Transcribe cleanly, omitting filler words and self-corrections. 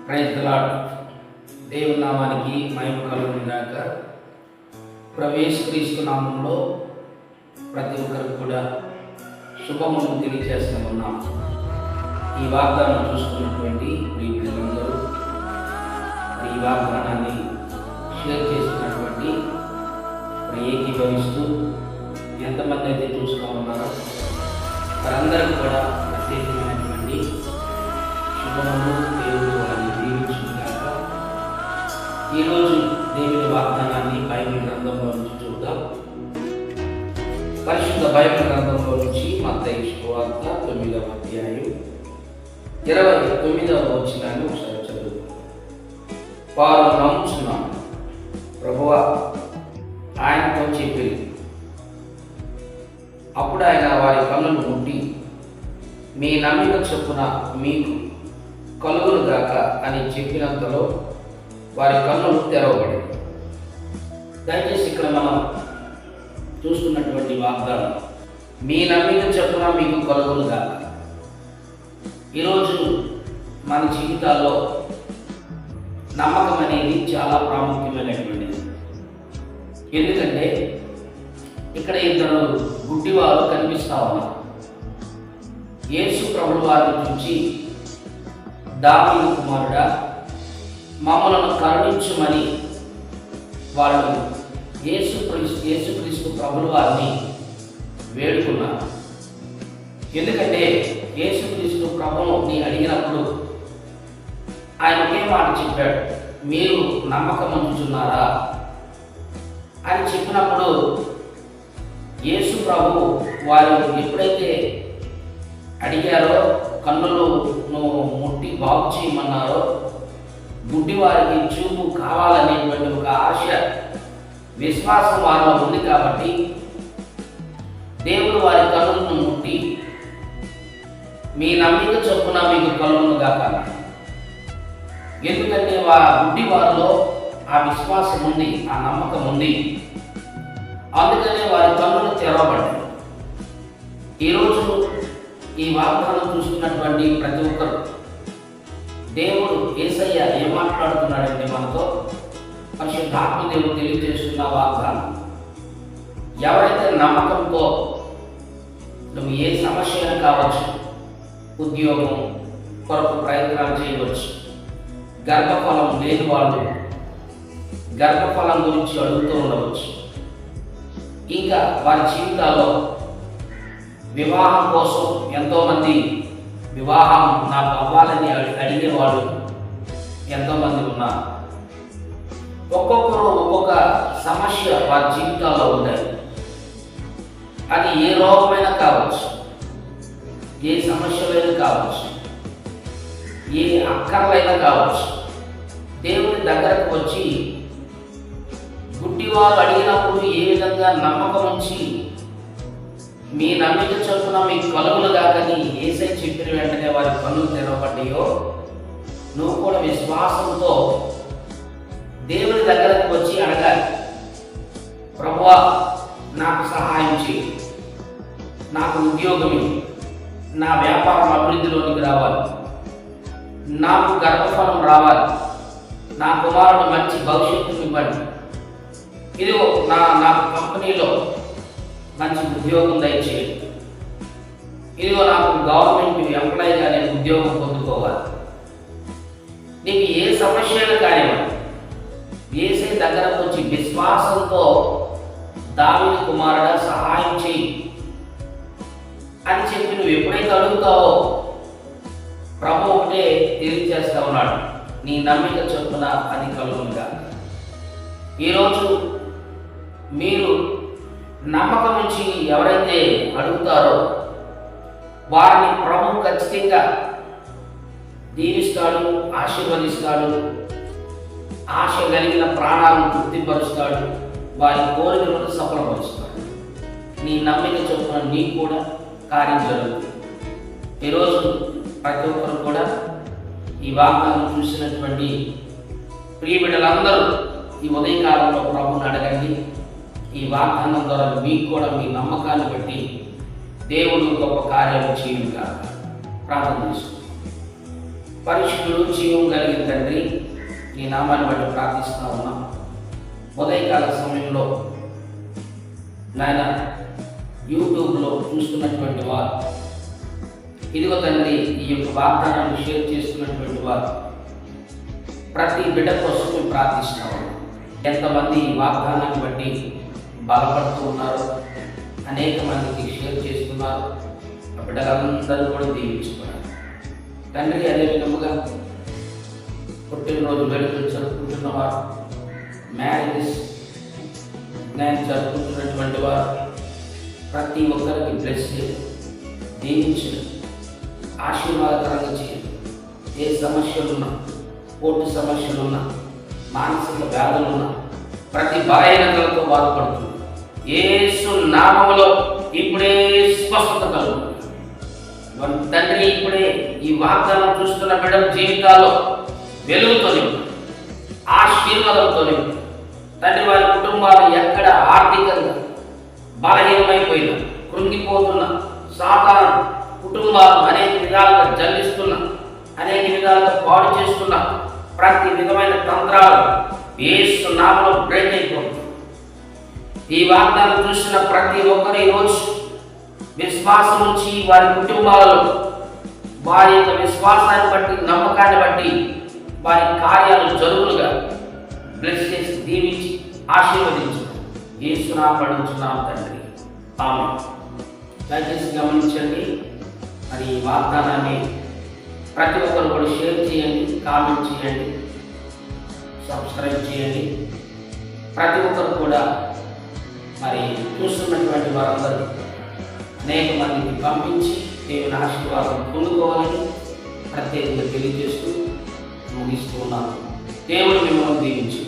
Praise the lord. దేవుని నామానికి మహిమ కలుగును గాక. యేసుక్రీస్తు నామంలో ప్రతి ఒక్కరికి కూడా శుభములు తెలియజేస్తూ ఉన్నాం. ఈ వాగ్దానం చూస్తున్నటువంటి ప్రియులందరూ ఈ వాగ్దానాన్ని షేర్ చేస్తున్నటువంటి ఏకీభవిస్తూ ఎంతమంది అయితే చూస్తూ ఉన్నారో వారందరికీ కూడా ప్రత్యేకమైనటువంటి శుభములు దేవుడు వారిని దీవించుగాక. ఈరోజు దేవుని వాగ్దానాన్ని బైబిల్ గ్రంథంలో నుంచి చూద్దాం. పరిశుద్ధ బైబిల్ గ్రంథంలో నుంచి మత్తయి సువార్త 9వ అధ్యాయం 29వ వచనాన్ని ఒకసారి చదువు. వారు నమ్ముచున్నాము ప్రభువా ఆయనతో చెప్పి, అప్పుడు ఆయన వారి కన్నులు ముట్టి, మీ నమ్మిక చొప్పున మీకు కలుగును గాక అని చెప్పినంతలో వారి కన్నులు తెరవబడి. దయచేసి ఇక్కడ మనం చూస్తున్నటువంటి వాగ్దానం, మీ నమ్మిక చొప్పున మీకు కలుగును గాక. ఈరోజు మన జీవితాల్లో నమ్మకం అనేది చాలా ప్రాముఖ్యమైనటువంటిది. ఎందుకంటే ఇక్కడ ఇద్దరు గుడ్డివారు కనిపిస్తా ఉన్నారు. యేసు ప్రభువు వారిని చూచి, దావీదు కుమారుడా మమ్మలను కరుణించుమని వాళ్ళు యేసుక్రీస్తు ప్రభువు వారిని వేడుకున్నారు. ఎందుకంటే యేసుక్రీస్తు ప్రభువుని అడిగినప్పుడు ఆయన ఒకే మాట చెప్పాడు, మీరు నమ్మకం ఉంచుతున్నారా అని చెప్పినప్పుడు యేసు ప్రభు వారు ఎప్పుడైతే అడిగారో, కన్నులు ముట్టి బాగు చేయమన్నారో, గుడ్డి వారికి చూపు కావాలనేటువంటి ఒక ఆశ, విశ్వాసం వారిలో ఉంది కాబట్టి దేవుడు వారి కన్నులను ముట్టి మీ నమ్మిక చొప్పున మీకు కలుగును గాక. ఎందుకంటే గుడ్డి వారిలో ఆ విశ్వాసం ఉంది, ఆ నమ్మకం ఉంది. అందుకనే వారి కన్నులు తెరవబడ్డాయి. ఈరోజు ఈ వాగ్దానం చూస్తున్నటువంటి ప్రతి ఒక్కరు దేవుడు యేసయ్య ఏం మాట్లాడుతున్నాడంటే మనతో, పరిశుద్ధాత్మ దేవుడు తెలియజేస్తున్న వాగ్దానం, ఎవరైతే నమ్మకంతో నువ్వు ఏ సమస్య కావచ్చు, ఉద్యోగం కొరకు ప్రయత్నాలు చేయవచ్చు, గర్భఫలం లేని వాళ్ళు గర్భఫలం గురించి అడుగుతూ ఉండవచ్చు, ఇంకా వారి జీవితాల్లో వివాహం కోసం ఎంతోమంది వివాహం నాకు అవ్వాలని అడిగేవాళ్ళు ఎంతోమంది ఉన్నారు. ఒక్కొక్కరు ఒక్కొక్క సమస్య వారి జీవితాల్లో ఉన్నాయి. అది ఏ రోగమైనా కావచ్చు, ఏ సమస్యలైనా కావచ్చు, ఏ అక్కర్లైనా కావచ్చు. దేవుని దగ్గరకు వచ్చి గుడ్డివారు అడిగినప్పుడు ఏ విధంగా నమ్మకం ఉంచి మీ నమ్మిక చొప్పున మీకు కలుగులు కాకని యేసయ్య చెప్పిన వెంటనే వారి కన్నులు తెరవబడ్డాయో, నువ్వు కూడా విశ్వాసంతో దేవుని దగ్గరకు వచ్చి అడగాలి, ప్రభువా నాకు సహాయం చేయి, నాకు ఉద్యోగం, నా వ్యాపారం అభివృద్ధిలోనికి రావాలి, నాకు గర్భఫలం రావాలి, నా కుమారుడు మంచి భవిష్యత్తుని ఇవ్వండి, ఇదిగో నాకు కంపెనీలో మంచి ఉద్యోగం దయచేయండి, ఇదిగో నాకు గవర్నమెంట్ ఎంప్లాయీగా నేను ఉద్యోగం పొందుకోవాలి. నీకు ఏ సమస్యలు కానివ్వండి, యేసయ్య దగ్గరకు వచ్చి విశ్వాసంతో దావీదు కుమారుడా సహాయం చేయి అని చెప్పి నువ్వు ఎప్పుడైతే అడుగుతావో ప్రభు ఒకటే తెలియజేస్తా ఉన్నాడు, నీ నమ్మిక చొప్పున అది కలుగునుగా. ఈరోజు మీరు నమ్మకం నుంచి ఎవరైతే అడుగుతారో వారిని ప్రభు ఖచ్చితంగా దీవిస్తాడు, ఆశీర్వదిస్తాడు, ఆశ కలిగిన ప్రాణాలను తృప్తిపరుస్తాడు, వారి కోరికలను సఫలపరుస్తాడు. నీ నమ్మిక చొప్పున నీకు కూడా కార్యం జరుగుతుంది. ఈరోజు ప్రతి ఒక్కరు కూడా ఈ వాగ్దానం చూసినటువంటి ప్రియ బిడ్డలందరూ ఈ ఉదయకాలంలో ప్రభువుని అడగండి. ఈ వాగ్దానం ద్వారా మీకు కూడా మీ నమ్మకాన్ని బట్టి దేవుడు గొప్ప కార్యాలు చేయను కాక. ప్రార్థన చేసుకుంటాం. పరిశుద్ధుడు జీవం కలిగిన తండ్రి, నీ నామాన్ని బట్టి ప్రార్థిస్తూ ఉన్నాం. ఉదయకాల సమయంలో నాయన యూట్యూబ్లో చూస్తున్నటువంటి వారు, ఇదిగో తండ్రి ఈ యొక్క వాగ్దానాన్ని షేర్ చేస్తున్నటువంటి వారు, ప్రతి బిడ్డ కోసం మేము ప్రార్థిస్తున్నాము. ఎంతమంది ఈ వాగ్దానాన్ని బట్టి బలపడుతూ ఉన్నారు, అనేక మందికి షేర్ చేస్తున్నారు. ఆ బిడ్డలందరూ కూడా దీవించుకున్నారు తండ్రి. అదే విధముగా పుట్టినరోజు వేడుకలు జరుపుకుంటున్నవారు, మ్యారేజెస్ నేను జరుపుకుంటున్నటువంటి వారు, ప్రతి ఒక్కరికి బ్లెస్ చేయండి, దీవించండి, ఆశీర్వాదకరంగా చేయండి. ఏ సమస్యలున్నా, కోర్టు సమస్యలున్నా, మానసిక వ్యాధులున్నా, ప్రతి బలహీనతలతో బాధపడుతుంది యేసు నామములో ఇప్పుడే స్వస్థత కలుగుతుంది తండ్రి. ఇప్పుడే ఈ వాగ్దానం చూస్తున్న బిడ్డల జీవితాల్లో వెలుగుతో ఆశీర్వాదంతో తండ్రి, వారి కుటుంబాలు ఎక్కడ ఆర్థికంగా బలహీనమైపోయినా, కృంగిపోతున్న సాధారణ కుటుంబాలు అనేక విధాలుగా జల్లిస్తున్న, అనేక విధాలుగా పాడు చేస్తున్న ప్రతి విధమైన తంత్రాలు యేసు నామములో బ్రేక్ అయిపోతుంది. ఈ వాగ్దానం చూసిన ప్రతి ఒక్కరు ఈరోజు విశ్వాసం నుంచి వారి కుటుంబాలలో వారి యొక్క విశ్వాసాన్ని బట్టి, నమ్మకాన్ని బట్టి వారి కార్యాలు జరుగులుగా బ్లెస్ చేసి దీవించి ఆశీర్వదించు యేసు నామములో అడుగుచున్నాం తండ్రి, ఆమేన్. దయచేసి గమనించండి, మరి ఈ వాగ్దానాన్ని ప్రతి ఒక్కరు కూడా షేర్ చేయండి, కామెంట్ చేయండి, సబ్స్క్రైబ్ చేయండి. ప్రతి ఒక్కరు కూడా మరి చూస్తున్నటువంటి వారందరూ అనేక మందికి పంపించి దేవుని ఆశీర్వాదం పొందుకోవాలని ప్రత్యేకంగా తెలియజేస్తూ ముగిస్తూ ఉన్నాను. దేవుడు మిమ్మల్ని దీవించి